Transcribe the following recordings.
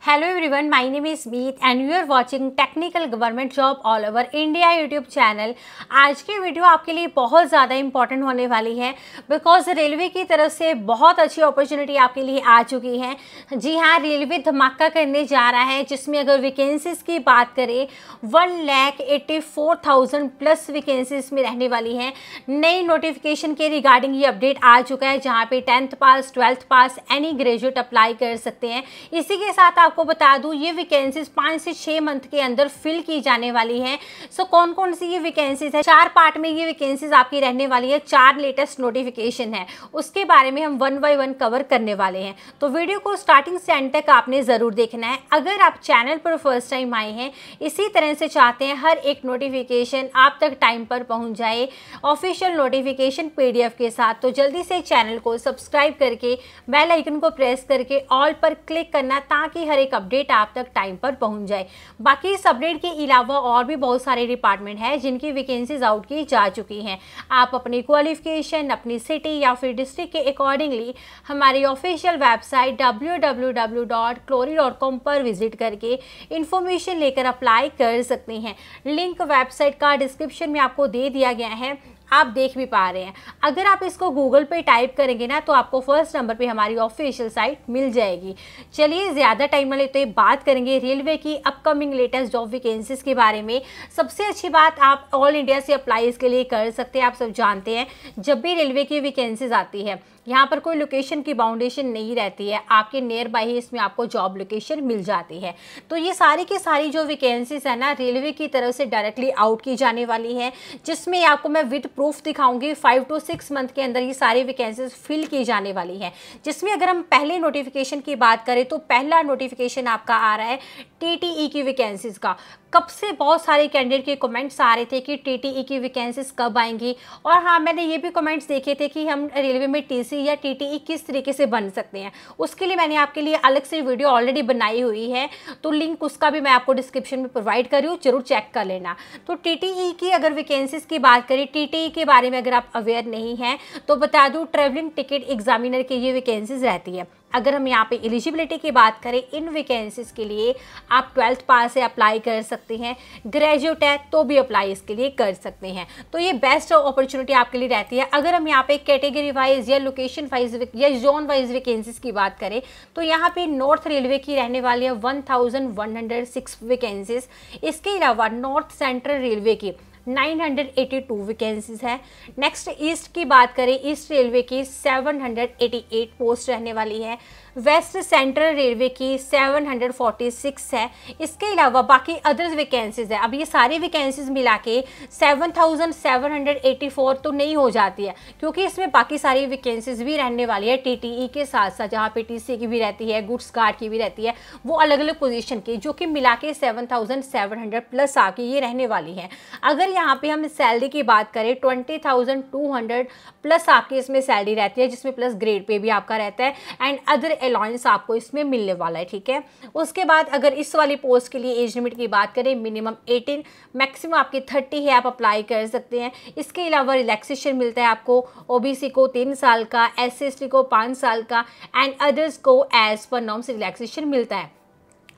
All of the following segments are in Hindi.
Hello everyone, my name is Meet and you are watching technical government job all over India YouTube channel. आज की वीडियो आपके लिए बहुत ज़्यादा इंपॉर्टेंट होने वाली है बिकॉज रेलवे की तरफ से बहुत अच्छी अपॉर्चुनिटी आपके लिए आ चुकी है। जी हाँ, रेलवे धमाका करने जा रहा है जिसमें अगर वैकेंसीज की बात करें 1,84,000 प्लस वैकेंसीज में रहने वाली हैं। नई नोटिफिकेशन के रिगार्डिंग ये अपडेट आ चुका है जहाँ पे 10th पास 12th पास एनी ग्रेजुएट अप्लाई कर सकते हैं। इसी के साथ आपको बता दूं ये वैकेंसीज 5 से 6 मंथ के अंदर फिल की जाने वाली हैं। सो कौन कौन सी ये वैकेंसीज है, 4 पार्ट में ये वैकेंसीज आपकी रहने वाली है। 4 लेटेस्ट नोटिफिकेशन है, उसके बारे में हम 1 बाय 1 कवर करने वाले हैं। तो वीडियो को स्टार्टिंग से एंड तक आपने ज़रूर देखना है। अगर आप चैनल पर फर्स्ट टाइम आए हैं, इसी तरह से चाहते हैं हर एक नोटिफिकेशन आप तक टाइम पर पहुँच जाए ऑफिशियल नोटिफिकेशन PDF के साथ, तो जल्दी से चैनल को सब्सक्राइब करके बेल आइकन को प्रेस करके ऑल पर क्लिक करना ताकि हर एक अपडेट आप तक टाइम पर पहुंच जाए। बाकी इस अपडेट के अलावा और भी बहुत सारे डिपार्टमेंट हैं जिनकी वैकेंसीज आउट की जा चुकी हैं। आप अपनी क्वालिफिकेशन, अपनी सिटी या फिर डिस्ट्रिक्ट के अकॉर्डिंगली हमारी ऑफिशियल वेबसाइट www.clory.com पर विजिट करके इंफॉर्मेशन लेकर अप्लाई कर सकते हैं। लिंक वेबसाइट का डिस्क्रिप्शन में आपको दे दिया गया है, आप देख भी पा रहे हैं। अगर आप इसको गूगल पे टाइप करेंगे ना तो आपको फर्स्ट नंबर पे हमारी ऑफिशियल साइट मिल जाएगी। चलिए ज़्यादा टाइम ना लेते बात करेंगे रेलवे की अपकमिंग लेटेस्ट जॉब वैकेंसीज के बारे में। सबसे अच्छी बात, आप ऑल इंडिया से अप्लाई इसके लिए कर सकते हैं। आप सब जानते हैं जब भी रेलवे की वैकेंसीज आती है यहाँ पर कोई लोकेशन की बाउंडेशन नहीं रहती है, आपके नियर बाय ही इसमें आपको जॉब लोकेशन मिल जाती है। तो ये सारी की सारी जो वैकेंसीज है ना रेलवे की तरफ से डायरेक्टली आउट की जाने वाली है, जिसमें आपको मैं विद प्रूफ दिखाऊंगी। 5 to 6 मंथ के अंदर ये सारी वैकेंसीज फिल की जाने वाली है। जिसमें अगर हम पहले नोटिफिकेशन की बात करें तो पहला नोटिफिकेशन आपका आ रहा है TTE की वैकेंसीज का। कब से बहुत सारे कैंडिडेट के कमेंट्स आ रहे थे कि TTE की वैकेंसीज कब आएंगी, और हाँ मैंने ये भी कमेंट्स देखे थे कि हम रेलवे में TC या TTE किस तरीके से बन सकते हैं। उसके लिए मैंने आपके लिए अलग से वीडियो ऑलरेडी बनाई हुई है, तो लिंक उसका भी मैं आपको डिस्क्रिप्शन में प्रोवाइड कर रही हूँ, जरूर चेक कर लेना। तो TTE की अगर वैकेंसीज की बात करें, TTE के बारे में अगर आप अवेयर नहीं हैं तो बता दूँ, ट्रेवलिंग टिकट एग्जामिनर की ये वैकेंसीज रहती है। अगर हम यहाँ पे एलिजिबिलिटी की बात करें इन वैकेंसीज के लिए, आप 12th पास से अप्लाई कर सकते हैं, ग्रेजुएट है तो भी अप्लाई इसके लिए कर सकते हैं। तो ये बेस्ट अपॉर्चुनिटी आपके लिए रहती है। अगर हम यहाँ पे कैटेगरी वाइज या लोकेशन वाइज या जोन वाइज वैकेंसीज की बात करें तो यहाँ पे नॉर्थ रेलवे की रहने वाली है 1106 वैकेंसीज। इसके अलावा नॉर्थ सेंट्रल रेलवे की 982 वैकेंसीज है। नेक्स्ट ईस्ट की बात करें, ईस्ट रेलवे की 788 पोस्ट रहने वाली है। वेस्ट सेंट्रल रेलवे की 746 है। इसके अलावा बाकी अदर्स वैकेंसीज है। अब ये सारी वैकेंसीज मिला के 7,784 तो नहीं हो जाती है, क्योंकि इसमें बाकी सारी वैकेंसीज भी रहने वाली है TTE के साथ साथ, जहाँ पे TC की भी रहती है, गुड्स गार्ड की भी रहती है, वो अलग अलग पोजीशन की, जो कि मिला के 7,700 प्लस आके ये रहने वाली है। अगर यहाँ पे हम सैलरी की बात करें 20,200 प्लस आपकी इसमें सैलरी रहती है, जिसमें प्लस ग्रेड पे भी आपका रहता है एंड अदर अलाउंस आपको इसमें मिलने वाला है। ठीक है, उसके बाद अगर इस वाली पोस्ट के लिए एज लिमिट की बात करें, मिनिमम 18 मैक्सिमम आपकी 30 है, आप अप्लाई कर सकते हैं। इसके अलावा रिलैक्सेशन मिलता है आपको, OBC को 3 साल का, SC/ST को 5 साल का एंड अदर्स को एज पर नॉर्म्स रिलैक्सेशन मिलता है।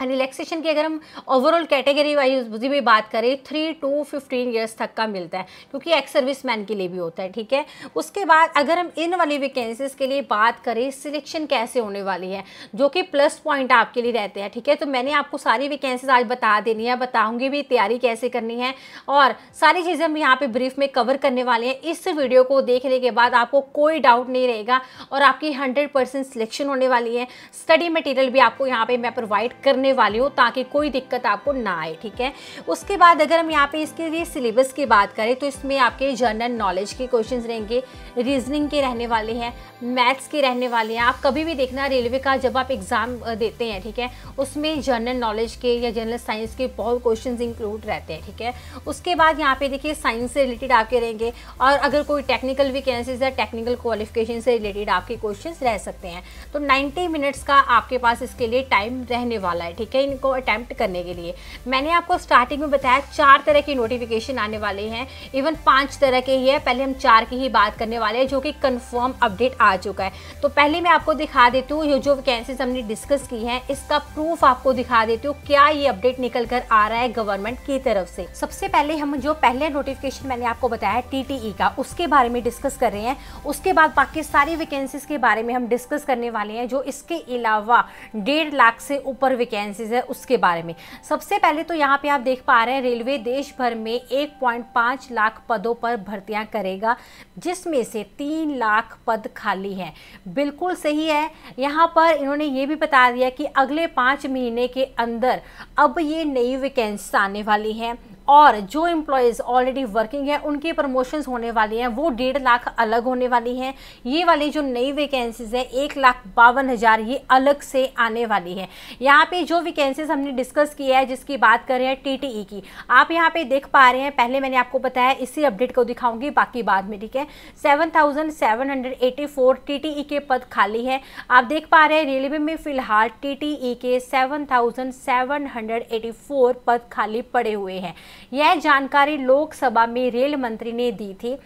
रिलैक्सेशन की अगर हम ओवरऑल कैटेगरी वाइज भी बात करें 3 to 15 ईयर्स तक का मिलता है, क्योंकि एक्स सर्विस मैन के लिए भी होता है। ठीक है, उसके बाद अगर हम इन वाली वैकेंसीज के लिए बात करें, सिलेक्शन कैसे होने वाली है, जो कि प्लस पॉइंट आपके लिए रहते हैं। ठीक है, तो मैंने आपको सारी वैकेंसीज आज बता देनी है, बताऊंगी भी तैयारी कैसे करनी है, और सारी चीज़ें हम यहाँ पे ब्रीफ में कवर करने वाले हैं। इस वीडियो को देखने के बाद आपको कोई डाउट नहीं रहेगा और आपकी 100% सिलेक्शन होने वाली है। स्टडी मटेरियल भी आपको यहाँ पे मैं प्रोवाइड करने वाली हूँ ताकि कोई दिक्कत आपको ना आए। ठीक है, उसके बाद अगर हम यहाँ पे इसके लिए सिलेबस की बात करें तो इसमें आपके जनरल नॉलेज के क्वेश्चंस रहेंगे, रीजनिंग के रहने वाले हैं, मैथ्स के रहने वाले हैं। आप कभी भी देखना रेलवे का जब आप एग्जाम देते हैं, ठीक है, उसमें जनरल नॉलेज के या जनरल साइंस के बहुत क्वेश्चंस इंक्लूड रहते हैं। ठीक है, उसके बाद यहाँ पे देखिए साइंस से रिलेटेड आपके रहेंगे, और अगर कोई टेक्निकल वैकेंसीज या टेक्निकल क्वालिफिकेशन से रिलेटेड आपके क्वेश्चंस रह सकते हैं। तो 90 मिनट्स का आपके पास इसके लिए टाइम रहने वाला है। ठीक है, इनको अटैम्प्ट करने के लिए। मैंने आपको स्टार्टिंग में बताया 4 तरह की नोटिफिकेशन आने वाले हैं, इवन 5 तरह के ही है। पहले हम 4 की ही बात करने वाले हैं जो कि कंफर्म अपडेट आ चुका है। तो पहले मैं आपको दिखा देती हूँ ये जो वैकेंसीज हमने डिस्कस की हैं इसका प्रूफ आपको दिखा देती हूँ, क्या ये अपडेट निकल कर आ रहा है गवर्नमेंट की तरफ से। सबसे पहले हम जो पहले नोटिफिकेशन मैंने आपको बताया TTE का, उसके बारे में डिस्कस कर रहे हैं। उसके बाद बाकी सारी वैकेंसीज के बारे में हम डिस्कस करने वाले हैं, जो इसके अलावा 1.5 लाख से ऊपर वैकेंसीज है उसके बारे में। सबसे पहले तो यहाँ पे आप देख पा रहे हैं रेलवे देश भर में 1.5 लाख पदों पर भर्तियां करेगा, जिसमें से 3 लाख पद खाली हैं। बिल्कुल सही है। यहाँ पर इन्होंने ये भी बता दिया कि अगले 5 महीने के अंदर अब ये नई वैकेंसी आने वाली हैं, और जो एम्प्लॉयज़ ऑलरेडी वर्किंग है उनकी प्रमोशंस होने वाली हैं, वो 1.5 लाख अलग होने वाली हैं। ये वाली जो नई वैकेंसीज है 1,52,000 ये अलग से आने वाली है। यहाँ पे जो वैकेंसीज हमने डिस्कस किया है, जिसकी बात कर रहे हैं TTE की, आप यहाँ पे देख पा रहे हैं। पहले मैंने आपको बताया, इसी अपडेट को दिखाऊंगी, बाकी बाद में, ठीक है। 7,784 TTE के पद खाली है। आप देख पा रहे हैं रेलवे में फिलहाल TTE के 7,784 पद खाली पड़े हुए हैं। यह जानकारी लोकसभा में रेल मंत्री ने दी थी।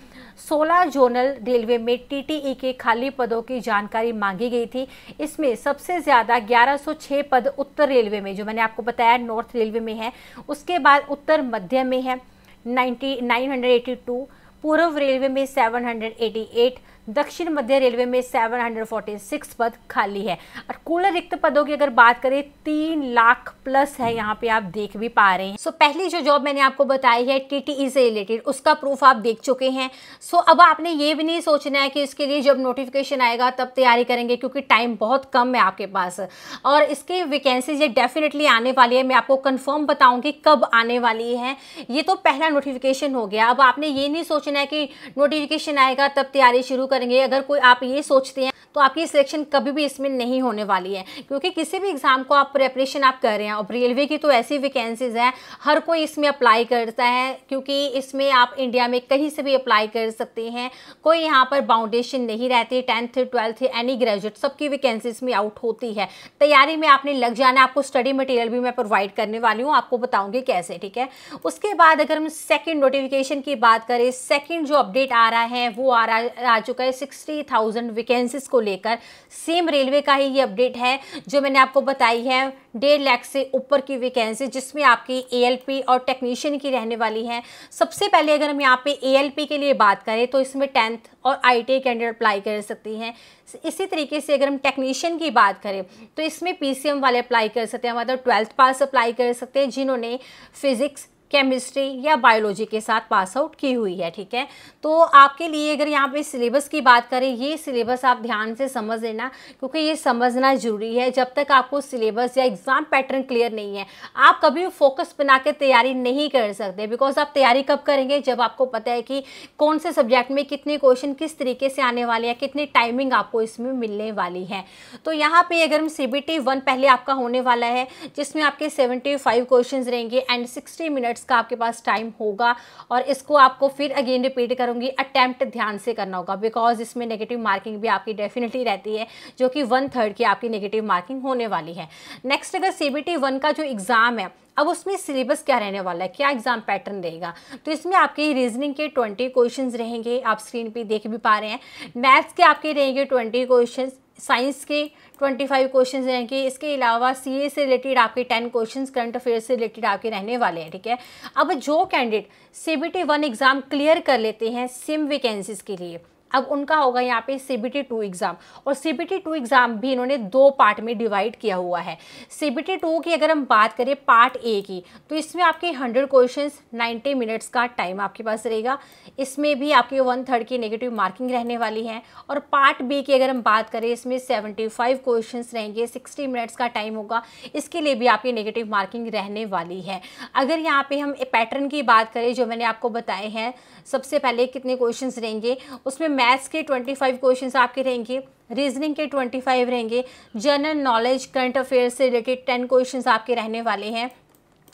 16 जोनल रेलवे में TTE के खाली पदों की जानकारी मांगी गई थी। इसमें सबसे ज़्यादा 1106 पद उत्तर रेलवे में, जो मैंने आपको बताया नॉर्थ रेलवे में है। उसके बाद उत्तर मध्य में है 982, पूर्व रेलवे में 788, दक्षिण मध्य रेलवे में 746 पद खाली है। और कुल रिक्त पदों की अगर बात करें 3 लाख प्लस है, यहाँ पे आप देख भी पा रहे हैं। सो पहली जो जॉब मैंने आपको बताई है TTE से रिलेटेड, उसका प्रूफ आप देख चुके हैं। सो अब आपने ये भी नहीं सोचना है कि इसके लिए जब नोटिफिकेशन आएगा तब तैयारी करेंगे, क्योंकि टाइम बहुत कम है आपके पास, और इसकी वैकेंसीज ये डेफिनेटली आने वाली है। मैं आपको कन्फर्म बताऊँगी कब आने वाली है। ये तो पहला नोटिफिकेशन हो गया। अब आपने ये नहीं सोचना है कि नोटिफिकेशन आएगा तब तैयारी शुरू करेंगे। अगर कोई आप ये सोचते हैं तो आपकी सिलेक्शन कभी भी इसमें नहीं होने वाली है, क्योंकि किसी भी एग्जाम को आप प्रिपरेशन आप कर रहे हैं। और रेलवे की तो ऐसी वैकेंसीज हैं, हर कोई इसमें अप्लाई करता है, क्योंकि इसमें आप इंडिया में कहीं से भी अप्लाई कर सकते हैं। कोई यहाँ पर बाउंडेशन नहीं रहती। 10th 12th एनी ग्रेजुएट सबकी वैकेंसीज में आउट होती है। तैयारी में आपने लग जाना है। आपको स्टडी मटेरियल भी मैं प्रोवाइड करने वाली हूँ, आपको बताऊंगी कैसे, ठीक है। उसके बाद अगर हम सेकेंड नोटिफिकेशन की बात करें, सेकेंड जो अपडेट आ रहा है वो आ चुका है 60,000 वैकेंसीज को लेकर। सेम रेलवे का ही ये अपडेट है जो मैंने आपको बताई है। 1.5 लाख से ऊपर की वैकेंसी, जिसमें आपकी ALP और टेक्नीशियन की रहने वाली है। सबसे पहले अगर हम यहाँ पे ALP के लिए बात करें तो इसमें 10th और ITI कैंडिडेट अप्लाई कर सकती हैं। इसी तरीके से अगर हम टेक्नीशियन की बात करें तो इसमें PCM वाले अप्लाई कर सकते हैं, मतलब 12th पास अप्लाई कर सकते हैं जिन्होंने फिजिक्स, केमिस्ट्री या बायोलॉजी के साथ पास आउट की हुई है, ठीक है। तो आपके लिए अगर यहाँ पे सिलेबस की बात करें, ये सिलेबस आप ध्यान से समझ लेना, क्योंकि ये समझना ज़रूरी है। जब तक आपको सिलेबस या एग्ज़ाम पैटर्न क्लियर नहीं है, आप कभी फोकस बना के तैयारी नहीं कर सकते। बिकॉज आप तैयारी कब करेंगे, जब आपको पता है कि कौन से सब्जेक्ट में कितने क्वेश्चन किस तरीके से आने वाले हैं, कितनी टाइमिंग आपको इसमें मिलने वाली है। तो यहाँ पर अगर हम CBT 1 पहले आपका होने वाला है, जिसमें आपके 75 क्वेश्चन रहेंगे एंड 60 मिनट्स का आपके पास टाइम होगा, और इसको आपको फिर अगेन रिपीट करूंगी। अटेम्प्ट ध्यान से करना होगा, बिकॉज इसमें नेगेटिव मार्किंग भी आपकी डेफिनेटली रहती है, जो कि 1/3 की आपकी नेगेटिव मार्किंग होने वाली है। नेक्स्ट अगर CBT 1 का जो एग्जाम है, अब उसमें सिलेबस क्या रहने वाला है, क्या एग्जाम पैटर्न रहेगा, तो इसमें आपके रीजनिंग के 20 क्वेश्चंस रहेंगे, आप स्क्रीन पे देख भी पा रहे हैं। मैथ्स के आपके रहेंगे 20 क्वेश्चंस, साइंस के 25 क्वेश्चंस रहेंगे। इसके अलावा CA से रिलेटेड आपके 10 क्वेश्चंस, करंट अफेयर्स से रिलेटेड आपके रहने वाले हैं, ठीक है। अब जो कैंडिडेट CBT 1 एग्जाम क्लियर कर लेते हैं सिम वैकेंसीज के लिए, अब उनका होगा यहाँ पे CBT 2 एग्ज़ाम। और CBT 2 एग्ज़ाम भी इन्होंने 2 पार्ट में डिवाइड किया हुआ है। CBT 2 की अगर हम बात करें पार्ट A की, तो इसमें आपके 100 क्वेश्चंस, 90 मिनट्स का टाइम आपके पास रहेगा। इसमें भी आपकी 1/3 की नेगेटिव मार्किंग रहने वाली है। और पार्ट B की अगर हम बात करें, इसमें 75 क्वेश्चंस रहेंगे, 60 मिनट्स का टाइम होगा। इसके लिए भी आपकी नेगेटिव मार्किंग रहने वाली है। अगर यहाँ पर हम पैटर्न की बात करें जो मैंने आपको बताए हैं, सबसे पहले कितने क्वेश्चंस रहेंगे, उसमें मैथ्स के 25 क्वेश्चंस आपके रहेंगे, रीजनिंग के 25 रहेंगे, जनरल नॉलेज करंट अफेयर्स से रिलेटेड 10 क्वेश्चंस आपके रहने वाले हैं,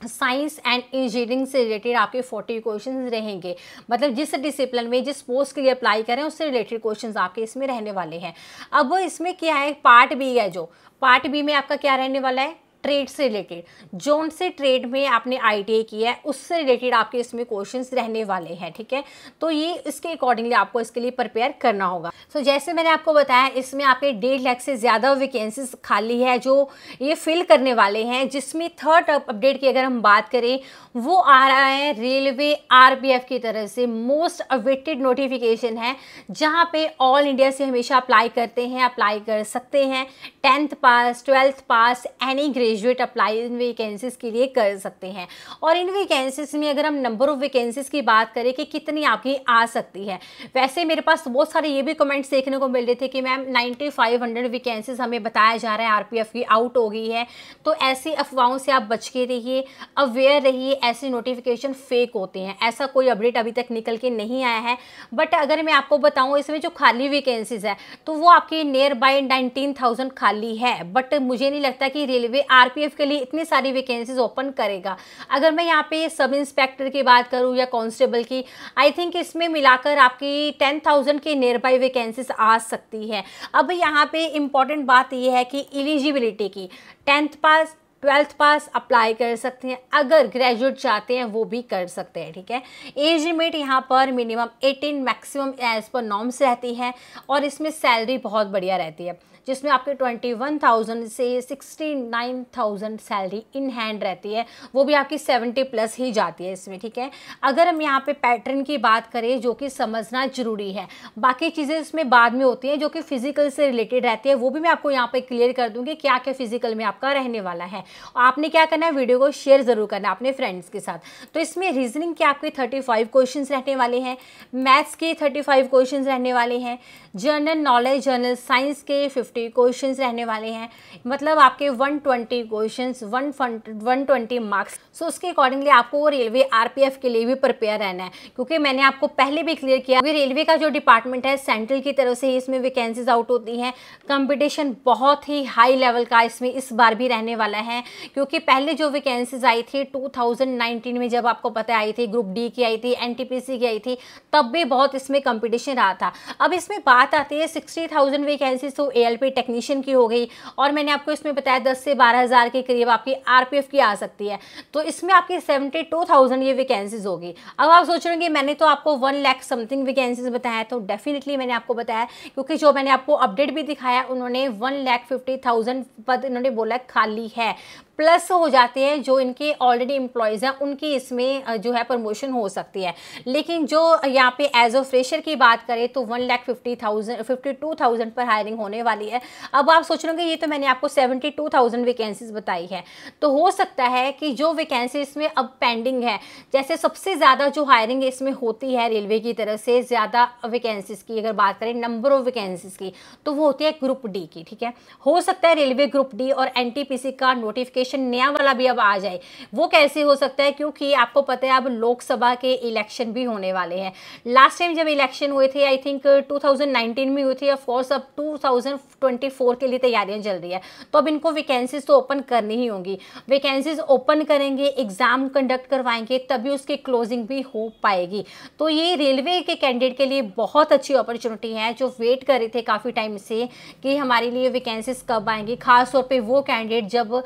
साइंस एंड इंजीनियरिंग से रिलेटेड आपके 40 क्वेश्चंस रहेंगे। मतलब जिस डिसिप्लिन में जिस पोस्ट के लिए अप्लाई करें उससे रिलेटेड क्वेश्चंस आपके इसमें रहने वाले हैं। अब इसमें क्या है, पार्ट B है, जो पार्ट B में आपका क्या रहने वाला है, ट्रेड से रिलेटेड, जोन से ट्रेड में आपने ITA किया है उससे रिलेटेड आपके इसमें क्वेश्चंस रहने वाले हैं, ठीक है। तो ये इसके अकॉर्डिंगली आपको इसके लिए प्रिपेयर करना होगा। सो जैसे मैंने आपको बताया, इसमें आपके 1.5 लाख से ज़्यादा वैकेंसीज खाली है जो ये फिल करने वाले हैं, जिसमें थर्ड अपडेट की अगर हम बात करें वो आ रहा है रेलवे RPF की तरफ से। मोस्ट अवेटेड नोटिफिकेशन है, जहाँ पे ऑल इंडिया से हमेशा अप्लाई करते हैं, अप्लाई कर सकते हैं। 10th pass, 12th pass, any graduate apply in vacancies के लिए कर सकते हैं। और इन वैकेंसीज में अगर हम नंबर ऑफ वैकेंसीज की बात करें कि कितनी आपकी आ सकती है, वैसे मेरे पास बहुत सारे ये भी कमेंट्स देखने को मिल रहे थे कि मैम 9500 वैकेंसीज हमें बताया जा रहा है RPF की आउट हो गई है। तो ऐसी अफवाहों से आप बच के रहिए, अवेयर रहिए, ऐसे नोटिफिकेशन फेक होते हैं। ऐसा कोई अपडेट अभी तक निकल के नहीं आया है। बट अगर मैं आपको बताऊं, इसमें जो खाली वैकेंसीज है तो वो आपकी नियर बाय 19,000 खाली है। बट मुझे नहीं लगता कि रेलवे RPF के लिए इतनी सारी वैकेंसीज ओपन करेगा। अगर मैं यहाँ पे सब इंस्पेक्टर की बात करूँ या कांस्टेबल की, आई थिंक इसमें मिलाकर आपकी 10,000 के नियर बाय वैकेंसीज आ सकती है। अब यहाँ पे इंपॉर्टेंट बात यह है कि एलिजिबिलिटी की 10th पास, 12th पास अप्लाई कर सकते हैं। अगर ग्रेजुएट चाहते हैं वो भी कर सकते हैं, ठीक है। एज लिमिट यहाँ पर मिनिमम 18, मैक्सिमम एज पर नॉर्म्स रहती है। और इसमें सैलरी बहुत बढ़िया रहती है, जिसमें आपके 21,000 से 69,000 सैलरी इन हैंड रहती है। वो भी आपकी 70 प्लस ही जाती है इसमें, ठीक है। अगर हम यहाँ पे पैटर्न की बात करें, जो कि समझना जरूरी है, बाकी चीज़ें इसमें बाद में होती हैं जो कि फिजिकल से रिलेटेड रहती है। वो भी मैं आपको यहाँ पे क्लियर कर दूँगी क्या क्या फिजिकल में आपका रहने वाला है। आपने क्या करना है, वीडियो को शेयर जरूर करना है अपने फ्रेंड्स के साथ। तो इसमें रीजनिंग के आपके 35 क्वेश्चन रहने वाले हैं, मैथ्स के 35 क्वेश्चन रहने वाले हैं, जनरल नॉलेज, जनरल साइंस के 50 क्वेश्चंस रहने वाले हैं। मतलब आपके 120 क्वेश्चंस, 120 मार्क्स। सो उसके अकॉर्डिंगली आपको रेलवे RPF के लिए भी प्रिपेयर रहना है, क्योंकि मैंने आपको पहले भी क्लियर किया कि रेलवे का जो डिपार्टमेंट है सेंट्रल की तरफ से ही इसमें वैकेंसीज आउट होती हैं। कंपटीशन बहुत ही हाई लेवल का इसमें इस बार भी रहने वाला है, क्योंकि पहले जो वैकेंसीज आई थी 2019 में, जब आपको पता आई थी ग्रुप D की आई थी, NTPC की आई थी, तब भी बहुत इसमें कंपटीशन रहा था। अब इसमें बात आती है 60,000 वैकेंसीज तो ALP टेक्नीशियन की हो गई, और मैंने आपको इसमें बताया 10 से 12,000 के करीब आपकी RPF की आ सकती है। तो इसमें आपकी 72,000 ये वैकेंसीज होगी। अब आप सोच रहे हैं कि मैंने तो आपको 1 लाख समथिंग वैकेंसीज बताया, तो डेफिनेटली मैंने आपको बताया, क्योंकि जो मैंने आपको अपडेट भी दिखाया उन्होंने 1,50,000 पद इन्होंने बोला खाली है। प्लस हो जाते हैं जो इनके ऑलरेडी एम्प्लॉयज़ हैं, उनकी इसमें जो है प्रमोशन हो सकती है। लेकिन जो यहाँ पे एज ऑफ फ्रेशर की बात करें तो 1,52,000 पर हायरिंग होने वाली है। अब आप सोच रहे होंगे ये तो मैंने आपको 72,000 वैकेंसीज बताई है, तो हो सकता है कि जो वैकेंसी इसमें अब पेंडिंग है, जैसे सबसे ज़्यादा जो हायरिंग इसमें होती है रेलवे की तरफ से ज़्यादा वैकेंसीज की अगर बात करें नंबर ऑफ वैकेंसीज की, तो वो होती है ग्रुप D की, ठीक है। हो सकता है रेलवे ग्रुप D और NTPC का नोटिफिकेशन नया वाला भी अब आ जाए। वो कैसे हो सकता है, क्योंकि आपको पता है अब लोकसभा के इलेक्शन भी होने वाले हैं। लास्ट टाइम जब इलेक्शन हुए थे आई थिंक 2019 में हुए थे, ऑफ कोर्स अब 2024 के लिए तैयारियां चल रही है, तो अब इनको वैकेंसीज तो ओपन करनी ही होंगी। वैकेंसीज ओपन करेंगे, एग्जाम कंडक्ट करवाएंगे, तभी उसकी क्लोजिंग भी हो पाएगी। तो ये रेलवे के कैंडिडेट के लिए बहुत अच्छी अपॉर्चुनिटी है, जो वेट कर रहे थे काफ़ी टाइम से कि हमारे लिए वैकेंसीज कब आएंगी। खासतौर पर वो कैंडिडेट जब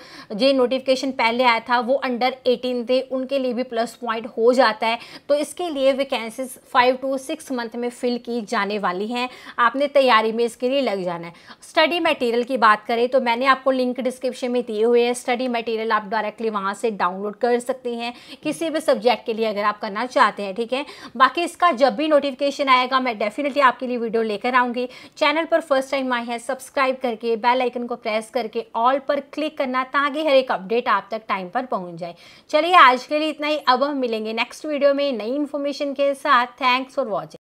नोटिफिकेशन पहले आया था वो अंडर 18 थे, उनके लिए भी प्लस पॉइंट हो जाता है। तो इसके लिए वैकेंसीज 5 to 6 मंथ में फिल की जाने वाली हैं। आपने तैयारी में इसके लिए लग जाना है। स्टडी मटेरियल की बात करें तो मैंने आपको लिंक डिस्क्रिप्शन में दिए हुए हैं। स्टडी मटेरियल आप डायरेक्टली वहाँ से डाउनलोड कर सकते हैं किसी भी सब्जेक्ट के लिए अगर आप करना चाहते हैं, ठीक है। बाकी इसका जब भी नोटिफिकेशन आएगा मैं डेफिनेटली आपके लिए वीडियो लेकर आऊँगी। चैनल पर फर्स्ट टाइम आए हैं, सब्सक्राइब करके बेल आइकन को प्रेस करके ऑल पर क्लिक करना, ताकि हर एक अपडेट आप तक टाइम पर पहुंच जाए। चलिए आज के लिए इतना ही। अब हम मिलेंगे नेक्स्ट वीडियो में नई इन्फॉर्मेशन के साथ। Thanks for watching.